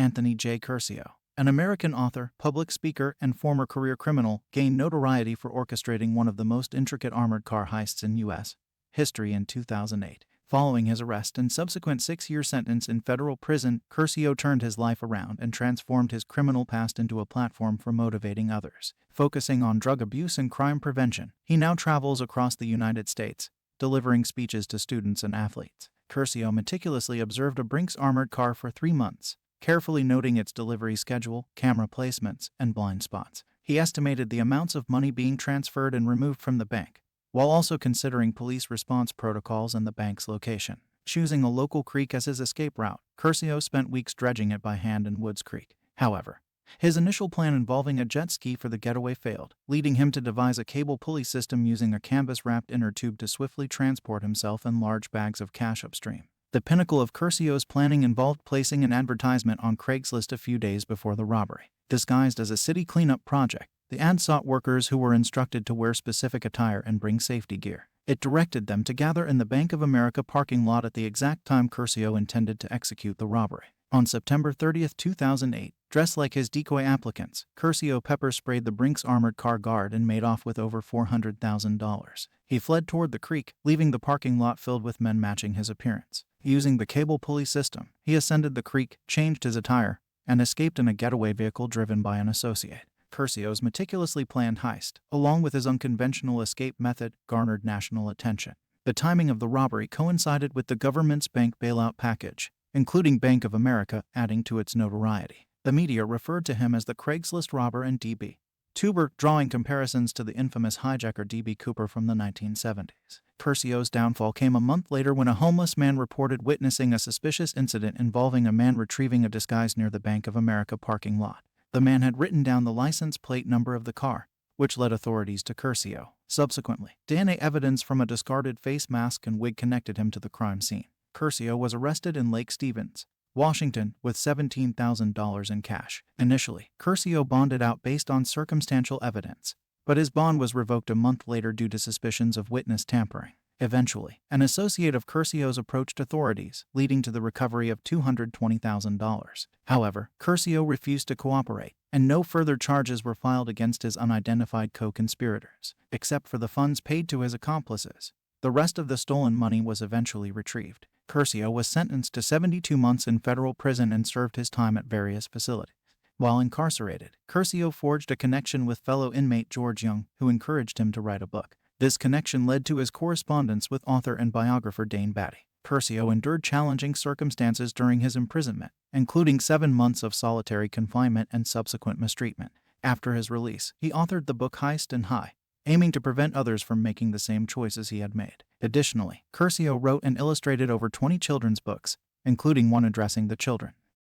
Anthony J. Curcio, an American author, public speaker, and former career criminal, gained notoriety for orchestrating one of the most intricate armored car heists in U.S. history in 2008. Following his arrest and subsequent 6-year sentence in federal prison, Curcio turned his life around and transformed his criminal past into a platform for motivating others. Focusing on drug abuse and crime prevention, he now travels across the United States, delivering speeches to students and athletes. Curcio meticulously observed a Brinks armored car for 3 months, carefully noting its delivery schedule, camera placements, and blind spots. He estimated the amounts of money being transferred and removed from the bank, while also considering police response protocols and the bank's location. Choosing a local creek as his escape route, Curcio spent weeks dredging it by hand in Woods Creek. However, his initial plan involving a jet ski for the getaway failed, leading him to devise a cable pulley system using a canvas-wrapped inner tube to swiftly transport himself and large bags of cash upstream. The pinnacle of Curcio's planning involved placing an advertisement on Craigslist a few days before the robbery. Disguised as a city cleanup project, the ad sought workers who were instructed to wear specific attire and bring safety gear. It directed them to gather in the Bank of America parking lot at the exact time Curcio intended to execute the robbery. On September 30, 2008, dressed like his decoy applicants, Curcio pepper-sprayed the Brinks armored car guard and made off with over $400,000. He fled toward the creek, leaving the parking lot filled with men matching his appearance. Using the cable pulley system, he ascended the creek, changed his attire, and escaped in a getaway vehicle driven by an associate. Curcio's meticulously planned heist, along with his unconventional escape method, garnered national attention. The timing of the robbery coincided with the government's bank bailout package, including Bank of America, adding to its notoriety. The media referred to him as the Craigslist robber and D.B. Tuber, drawing comparisons to the infamous hijacker D.B. Cooper from the 1970s. Curcio's downfall came a month later when a homeless man reported witnessing a suspicious incident involving a man retrieving a disguise near the Bank of America parking lot. The man had written down the license plate number of the car, which led authorities to Curcio. Subsequently, DNA evidence from a discarded face mask and wig connected him to the crime scene. Curcio was arrested in Lake Stevens, Washington, with $17,000 in cash. Initially, Curcio bonded out based on circumstantial evidence, but his bond was revoked a month later due to suspicions of witness tampering. Eventually, an associate of Curcio's approached authorities, leading to the recovery of $220,000. However, Curcio refused to cooperate, and no further charges were filed against his unidentified co-conspirators. Except for the funds paid to his accomplices, the rest of the stolen money was eventually retrieved. Curcio was sentenced to 72 months in federal prison and served his time at various facilities. While incarcerated, Curcio forged a connection with fellow inmate George Young, who encouraged him to write a book. This connection led to his correspondence with author and biographer Dane Batty. Curcio endured challenging circumstances during his imprisonment, including 7 months of solitary confinement and subsequent mistreatment. After his release, he authored the book Heist and High, aiming to prevent others from making the same choices he had made. Additionally, Curcio wrote and illustrated over 20 children's books, including one addressing the children.